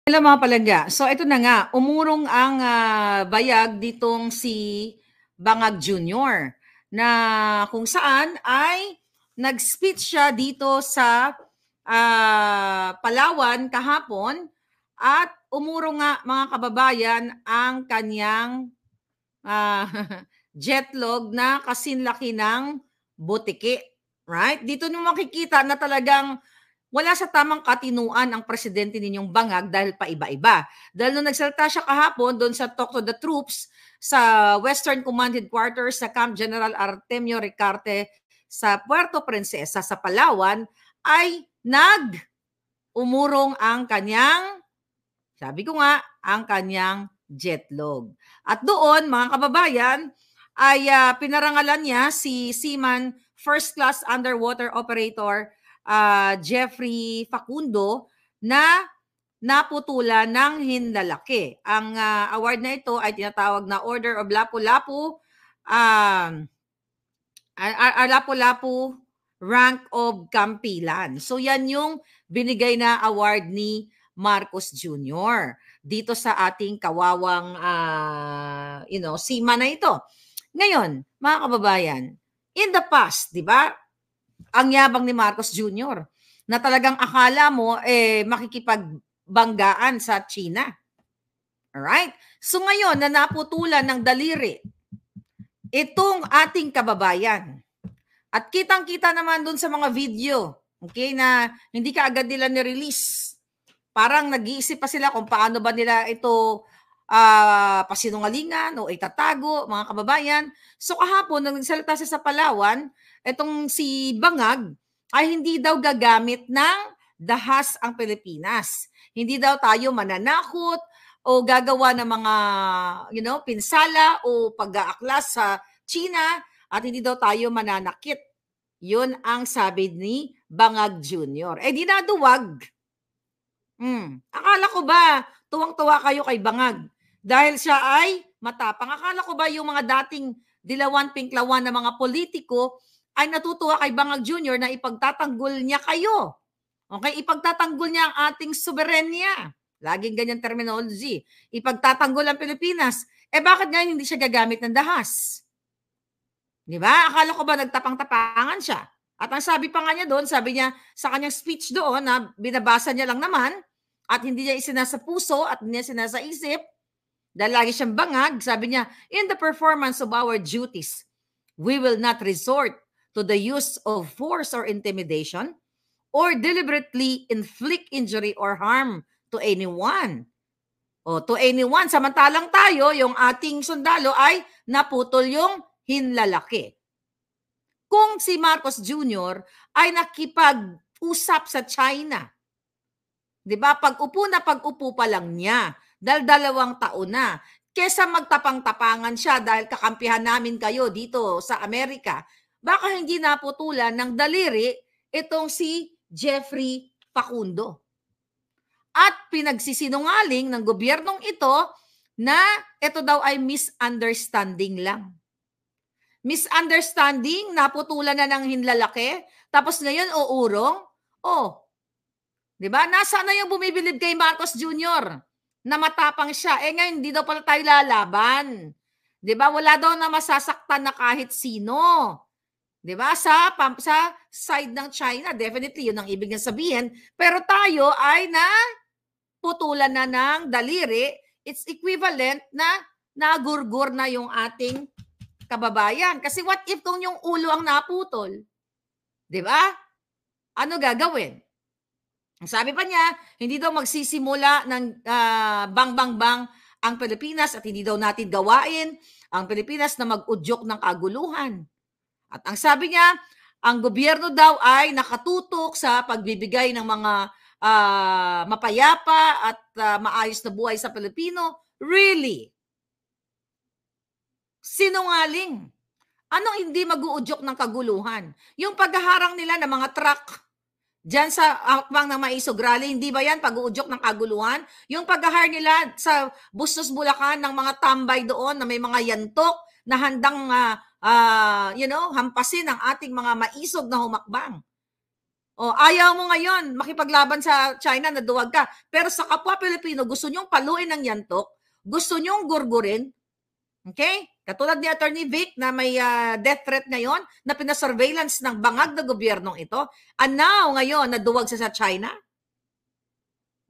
Hello mga palangga. So ito na nga, umurong ang bayag ditong si Bangag Jr. na kung saan ay nag-speech siya dito sa Palawan kahapon at umurong nga mga kababayan ang kanyang ah, jetlog na kasinlaki ng butiki. Right? Dito nyo makikita na talagang wala sa tamang katinuan ang presidente ninyong Bangag dahil paiba-iba. Dahil nung nagsalita siya kahapon doon sa Talk to the Troops sa Western Command Headquarters sa Camp General Artemio Ricarte sa Puerto Princesa sa Palawan, ay umurong ang kanyang, sabi ko nga, ang kanyang jetlog. At doon, mga kababayan, ay pinarangalan niya si Seaman First Class Underwater Operator Jeffrey Facundo na naputulan ng hinlalaki. Ang award na ito ay tinatawag na Order of Lapu-Lapu, Lapu-Lapu Rank of Kampilan. So yan yung binigay na award ni Marcos Jr. dito sa ating kawawang sima na ito. Ngayon, mga kababayan, in the past, di ba, ang yabang ni Marcos Jr. na talagang akala mo makikipagbanggaan sa China. Alright? So ngayon na naputulan ng daliri itong ating kababayan. At kitang-kita naman dun sa mga video, okay, na hindi ka agad nila ni-release. Parang nag-iisip pa sila kung paano ba nila ito pasinungalingan o itatago, mga kababayan. So kahapon, nang nagsalita siya sa Palawan, itong si Bangag ay hindi daw gagamit ng dahas ang Pilipinas. Hindi daw tayo mananakot o gagawa ng mga pinsala o pag-aaklas sa China at hindi daw tayo mananakit. Yun ang sabi ni Bangag Jr. Di naduwag. Akala ko ba tuwang-tuwa kayo kay Bangag dahil siya ay matapang? Akala ko ba yung mga dating dilawan-pinklawan na mga politiko ay natutuwa kay Bangag Jr. na ipagtatanggol niya kayo? Okay, ipagtatanggol niya ang ating soberenya. Laging ganyan terminology. Ipagtatanggol ang Pilipinas. Bakit ngayon hindi siya gagamit ng dahas? Di ba? Akala ko ba nagtapang-tapangan siya? At ang sabi pa nga niya doon, sabi niya sa kanyang speech doon na binabasa niya lang naman at hindi niya isinasa puso at hindi niya isinasa isip, dahil lagi siyang bangag, sabi niya, in the performance of our duties, we will not resort to the use of force or intimidation or deliberately inflict injury or harm to anyone. To anyone, samantalang tayo, yung ating sundalo ay naputol yung hinlalaki. Kung si Marcos Jr. ay nakipag-usap sa China, di ba, pag-upo pa lang niya, dahil 2 taon na, kesa magtapang-tapangan siya dahil kakampihan namin kayo dito sa Amerika, baka hindi naputulan ng daliri itong si Jeffrey Facundo. At pinagsisinungaling ng gobyernong ito na ito daw ay misunderstanding lang. Misunderstanding, naputulan na ng hinlalaki, tapos ngayon uurong? Di ba? Nasaan na yung bumibilib kay Marcos Jr. na matapang siya? Ngayon hindi daw pala tayo lalaban. Di ba? Wala daw na masasaktan na kahit sino. Di ba? Sa side ng China, definitely yun ang ibig niya sabihin. Pero tayo ay putulan na ng daliri. It's equivalent na nagurgur na yung ating kababayan. Kasi what if kung yung ulo ang naputol? Di ba? Ano gagawin? Sabi pa niya, hindi daw magsisimula ng bang-bang-bang ang Pilipinas at hindi daw natin gawain ang Pilipinas na mag-udyok ng kaguluhan. At ang sabi niya, ang gobyerno daw ay nakatutok sa pagbibigay ng mga mapayapa at maayos na buhay sa Pilipino. Really? Sinungaling. Anong hindi mag-uudyok ng kaguluhan? Yung paghaharang nila ng mga truck diyan sa hakbang ng Maisog Rally, hindi ba yan pag-uudyok ng kaguluhan? Yung pag-hire nila sa Bustos Bulacan ng mga tambay doon na may mga yantok na handang hampasin ang ating mga maisog na humakbang. O, ayaw mo ngayon makipaglaban sa China na duwag ka. Pero sa kapwa Pilipino, gusto nyong paluin ng yantok, gusto nyong gurgurin. Okay? Katulad ni Attorney Vic na may death threat ngayon na pinasurveillance ng bangag na gobyernong ito. And now, ngayon, naduwag siya sa China.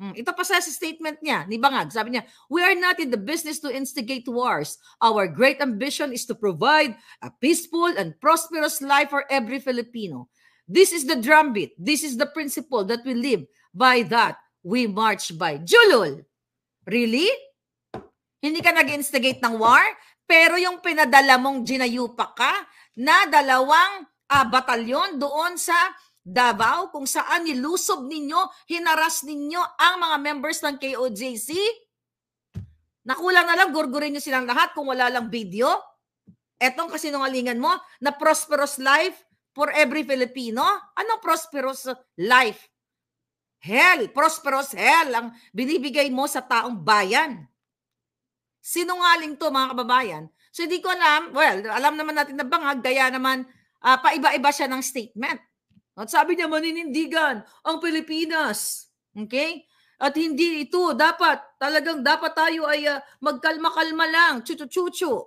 Ito pa sa statement niya, ni Bangag. Sabi niya, we are not in the business to instigate wars. Our great ambition is to provide a peaceful and prosperous life for every Filipino. This is the drumbeat. This is the principle that we live by, that we march by. Julul! Really? Hindi ka nag-instigate ng war? Pero yung pinadala mong ginayupa ka na 2 batalyon doon sa Davao, kung saan nilusob ninyo, hinaras ninyo ang mga members ng KOJC? Nakulang na lang, gurgurin nyo silang lahat kung wala lang video. Etong kasinungalingan mo na prosperous life for every Filipino. Anong prosperous life? Hell, prosperous hell ang binibigay mo sa taong bayan. Sinungaling to, mga kababayan. So hindi ko alam, well, alam naman natin na Bangag, kaya naman paiba-iba siya ng statement. At sabi niya, maninindigan ang Pilipinas. Okay? At hindi ito, dapat tayo ay magkalma-kalma lang, chuchu-chuchu.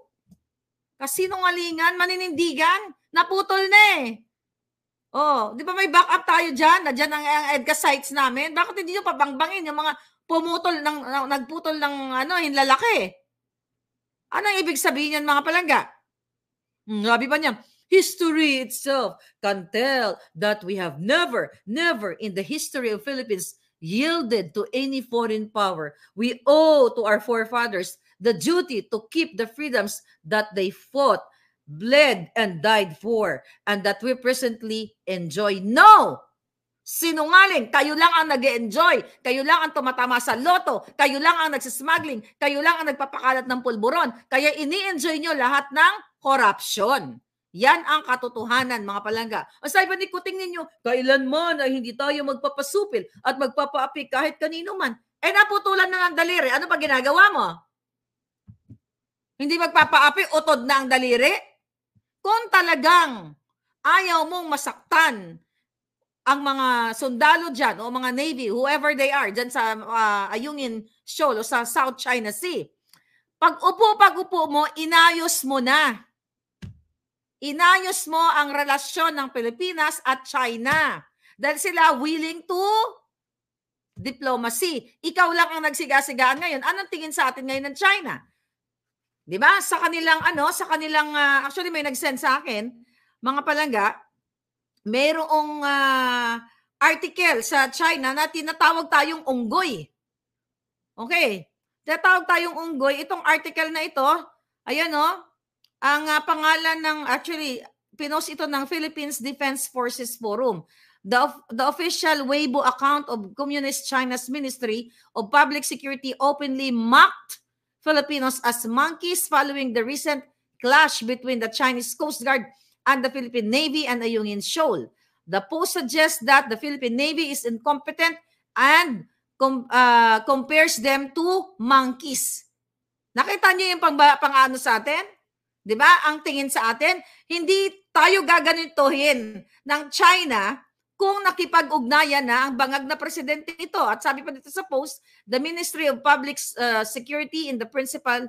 Kasi sinungalingan, maninindigan, naputol na eh. Oh, di ba may backup tayo dyan? Nadyan ang EDCA sites namin. Bakit hindi nyo pabangbangin yung mga nagputol ng hinlalaki? Anong ibig sabihin yan, mga palangga? Sabi pa niya, history itself can tell that we have never in the history of Philippines yielded to any foreign power. We owe to our forefathers the duty to keep the freedoms that they fought, bled, and died for, and that we presently enjoy. No! Sinungaling, kayo lang ang nag-e-enjoy, kayo lang ang tumatama sa loto, kayo lang ang nagsismuggling, kayo lang ang nagpapakalat ng pulburon, kaya ini-enjoy nyo lahat ng corruption. Yan ang katotohanan, mga palangga. Ang sabi pa ni Kuting ninyo, kailanman ay hindi tayo magpapasupil at magpapaapi kahit kanino man. Eh naputulan na ng daliri, ano pa ginagawa mo? Hindi magpapaapi, utod na ang daliri? Kung talagang ayaw mong masaktan ang mga sundalo dyan o mga Navy, whoever they are, dyan sa Ayungin Shoal o sa South China Sea, pag-upo mo, inayos mo na. Inayos mo ang relasyon ng Pilipinas at China. Dahil sila willing to diplomacy. Ikaw lang ang nagsiga-sigaan ngayon. Anong tingin sa atin ngayon ng China? 'Di ba? Sa kanilang actually may nag-send sa akin, mga palangga, mayroong article sa China na tinatawag tayong unggoy. Okay. Tinatawag tayong unggoy. Itong article na ito, ayan ang pangalan ng, actually, pinost ito ng Philippines Defense Forces Forum. The official Weibo account of Communist China's Ministry of Public Security openly mocked Filipinos as monkeys following the recent clash between the Chinese Coast Guard and the Philippine Navy and Ayungin Shoal. The post suggests that the Philippine Navy is incompetent and compares them to monkeys. Nakita niyo yung pang-ano sa atin? 'Di ba? Ang tingin sa atin, hindi tayo gaganituhin ng China kung nakipag-ugnayan na ang bangag na presidente ito. At sabi pa dito sa post, the Ministry of Public Security in the Principal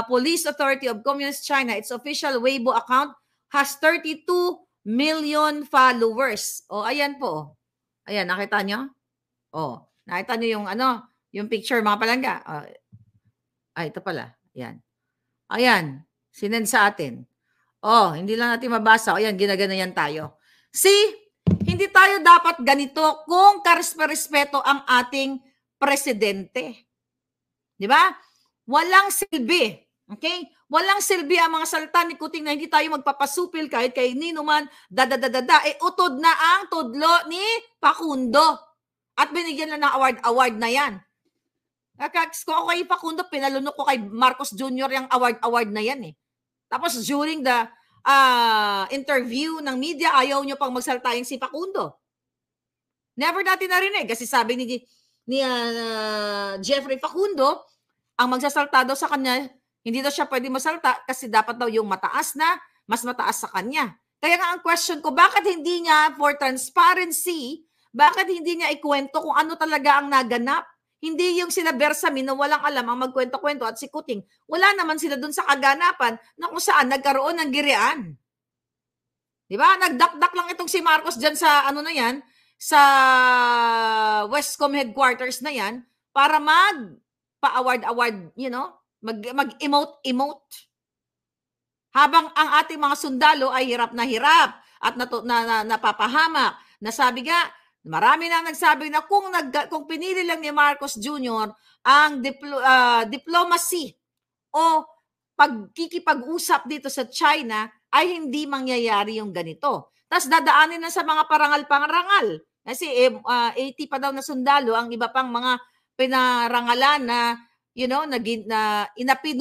Police Authority of Communist China, its official Weibo account, has 32 million followers. O, ayan po. Ayan, nakita nyo? O, nakita nyo yung picture, mga palangga. Ito pala. Ayan. Ayan. Sinend sa atin. Hindi lang natin mabasa. Ayan, ginaganayan tayo. See, hindi tayo dapat ganito kung karespeto ang ating presidente. Di ba? Walang silbi. Okay? Walang silbi ang mga salita ni Kuting na hindi tayo magpapasupil kahit kay nino man, utod na ang tudlo ni Facundo. At binigyan na ng award na yan. Kung ako kay Facundo, pinalunok ko kay Marcos Jr. yung award na yan eh. Tapos during the interview ng media, ayaw nyo pang magsalita yung si Facundo. Never natin narinig kasi sabi ni Jeffrey Facundo, ang magsasalta daw sa kanya, hindi daw siya pwede masalta kasi dapat daw yung mataas na, mas mataas sa kanya. Kaya nga ang question ko, bakit hindi niya for transparency Bakit hindi niya ikwento kung ano talaga ang naganap? Hindi yung sila Bersamin na walang alam ang magkwento-kwento at si Kuting. Wala naman sila dun sa kaganapan na kung saan nagkaroon ng girian. Di ba? Nagdakdak lang itong si Marcos dyan sa ano na yan, sa Westcom headquarters na yan, para pa-award-award, you know, mag-emote-emote. Habang ang ating mga sundalo ay hirap at napapahamak. Nasabi nga, marami na nagsabi na kung pinili lang ni Marcos Jr. ang diplomacy o pagkikipag-usap dito sa China, ay hindi mangyayari yung ganito. Tapos dadaanin na sa mga parangal-parangal. Kasi 80 pa daw na sundalo, ang iba pang mga pinarangalan na, you know, na inapi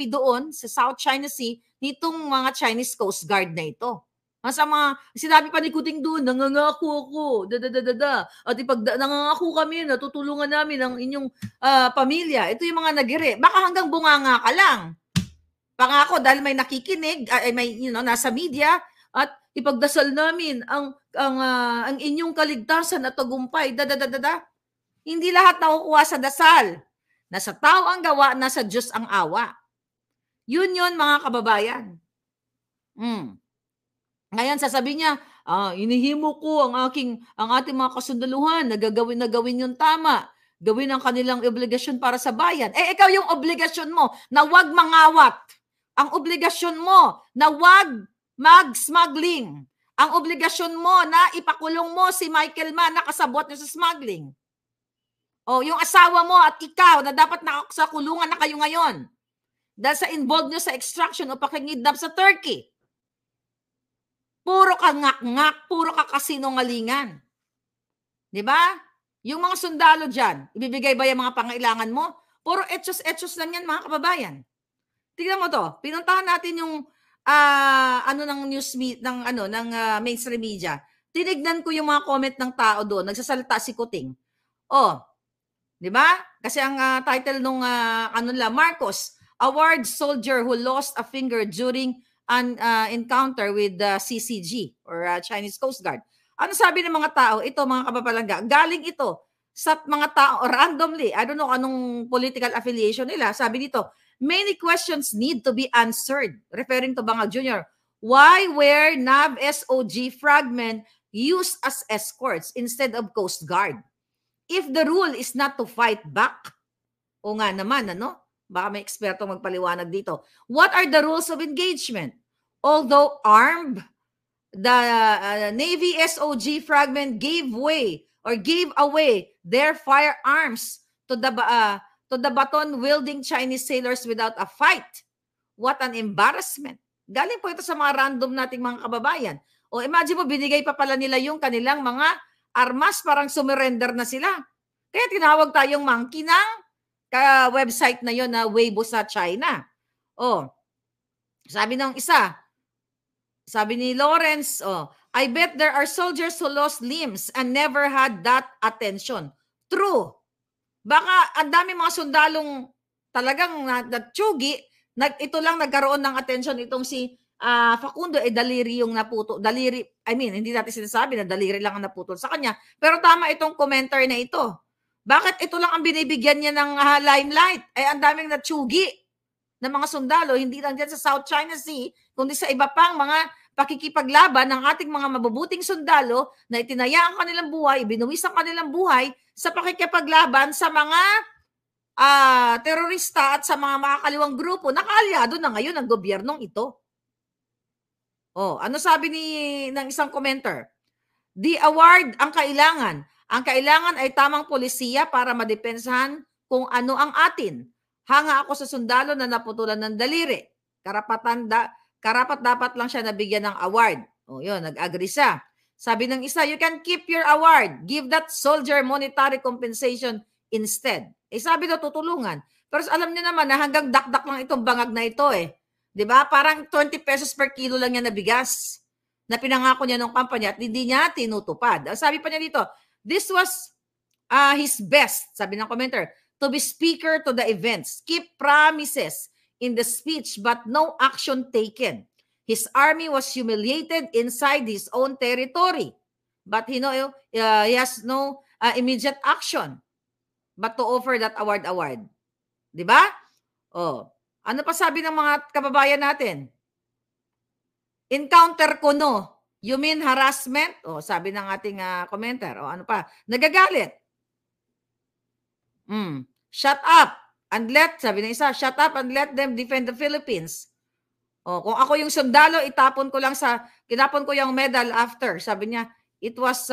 doon sa South China Sea nitong mga Chinese Coast Guard na ito. Sa mga, sinabi pa ni Kuting doon, nangangako ako, At nangangako kami, natutulungan namin ang inyong pamilya. Ito yung mga nagire. Baka hanggang bunganga ka lang. Pangako dahil may nakikinig, may nasa media at ipagdasal namin ang inyong kaligtasan at tagumpay. Hindi lahat nakukuha sa dasal. Nasa tao ang gawa, nasa Diyos ang awa. Yun mga kababayan. Ngayon sasabihin niya, inihimo ko ang ating mga kasundaluhan na gawin yung tama. Gawin ang kanilang obligasyon para sa bayan. Ikaw yung obligasyon mo na wag mangawat. Ang obligasyon mo na wag mag-smuggling. Ang obligasyon mo na ipakulong mo si Michael Mann na kasabot niya sa smuggling. Yung asawa mo at ikaw na dapat sa kulungan na kayo ngayon. Dahil sa involved nyo sa extraction o pakingidnap sa Turkey. Puro ka ngak-ngak, puro ka kasinungalingan. Di ba? Yung mga sundalo dyan, ibibigay ba yung mga pangailangan mo? Puro etchos lang yan mga kababayan. Tingnan mo to, pinuntahan natin yung ng news ng mainstream media. Tinignan ko yung mga comment ng tao doon, nagsasalita si Kuting. Di ba? Kasi ang title nung Marcos, award soldier who lost a finger during an encounter with the CCG or Chinese Coast Guard. Ano sabi ng mga tao? Ito mga kababalaga, galing ito sa mga tao randomly. I don't know anong political affiliation nila. Sabi dito, many questions need to be answered. Referring to Bangag Jr. Why were NAV SOG fragment used as escorts instead of Coast Guard? If the rule is not to fight back, o nga naman, baka may eksperto magpaliwanag dito. What are the rules of engagement? Although armed, the Navy SOG fragment gave away their firearms to the baton-wielding Chinese sailors without a fight. What an embarrassment. Galing po ito sa mga random nating mga kababayan. Imagine mo, binigay pa pala nila yung kanilang mga armas, parang sumurrender na sila. Kaya tinawag tayong monkey ng website na yon na Weibo sa China. Sabi ng isa, sabi ni Lawrence, I bet there are soldiers who lost limbs and never had that attention. True. Baka ang dami mga sundalong talagang natsugi, ito lang nagkaroon ng attention itong si Facundo, daliri yung naputol. Daliri, hindi natin sinasabi na daliri lang ang naputol sa kanya. Pero tama itong commenter na ito. Bakit ito lang ang binibigyan niya ng limelight? Ang daming natsugi ng mga sundalo, hindi lang dyan sa South China Sea, kundi sa iba pang mga pakikipaglaban ng ating mga mabubuting sundalo na itinaya ang kanilang buhay, ibinuwis ang kanilang buhay sa pakikipaglaban sa mga terorista at sa mga makakaliwang grupo na kaalyado na ngayon ng gobyernong ito. Ano sabi ng isang commenter? The award ang kailangan. Ang kailangan ay tamang polisiya para madepensahan kung ano ang atin. Hanga ako sa sundalo na naputulan ng daliri. Karapat dapat lang siya nabigyan ng award. Yun, nag-agree siya. Sabi ng isa, you can keep your award. Give that soldier monetary compensation instead. Sabi daw tutulungan. Pero alam niyo naman na hanggang dakdak lang itong bangag na ito 'Di ba? Parang 20 pesos per kilo lang yan na bigas na pinangako niya ng kampanya at hindi niya tinutupad. Sabi pa niya dito, this was his best, sabi ng commenter, to be speaker to the events. Keep promises in the speech but no action taken. His army was humiliated inside his own territory. but he has no immediate action but to offer that award. 'Di ba? Oh, ano pa sabi ng mga kababayan natin? Encounter ko no. You mean harassment? Oh, sabi ng ating commenter. Oh, ano pa? Nagagalit. Shut up and sabi ng isa, shut up and let them defend the Philippines. Oh, kung ako yung sundalo, kinapon ko yung medal after. Sabi niya, it was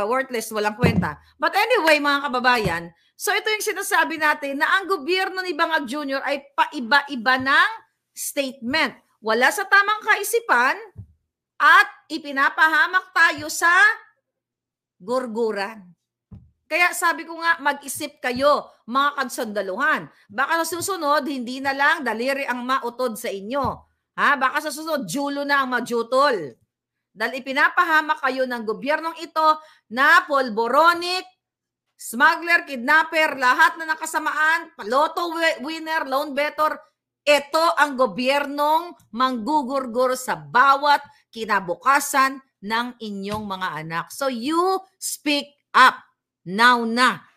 worthless, walang kwenta. But anyway, mga kababayan, so ito yung sinasabi natin na ang gobyerno ni Bangag Jr. ay paiba-iba ng statement. Wala sa tamang kaisipan at ipinapahamak tayo sa gurguran. Kaya sabi ko nga, mag-isip kayo, mga kansandaluhan. Baka sa susunod, hindi na lang daliri ang mautod sa inyo. Baka sa susunod, julo na ang majutol. Dahil ipinapahamak kayo ng gobyernong ito na polboronic, smuggler, kidnapper, lahat na nakasamaan, loto winner, loan better. Ito ang gobyernong manggugurgur sa bawat kinabukasan ng inyong mga anak. So you speak up now na.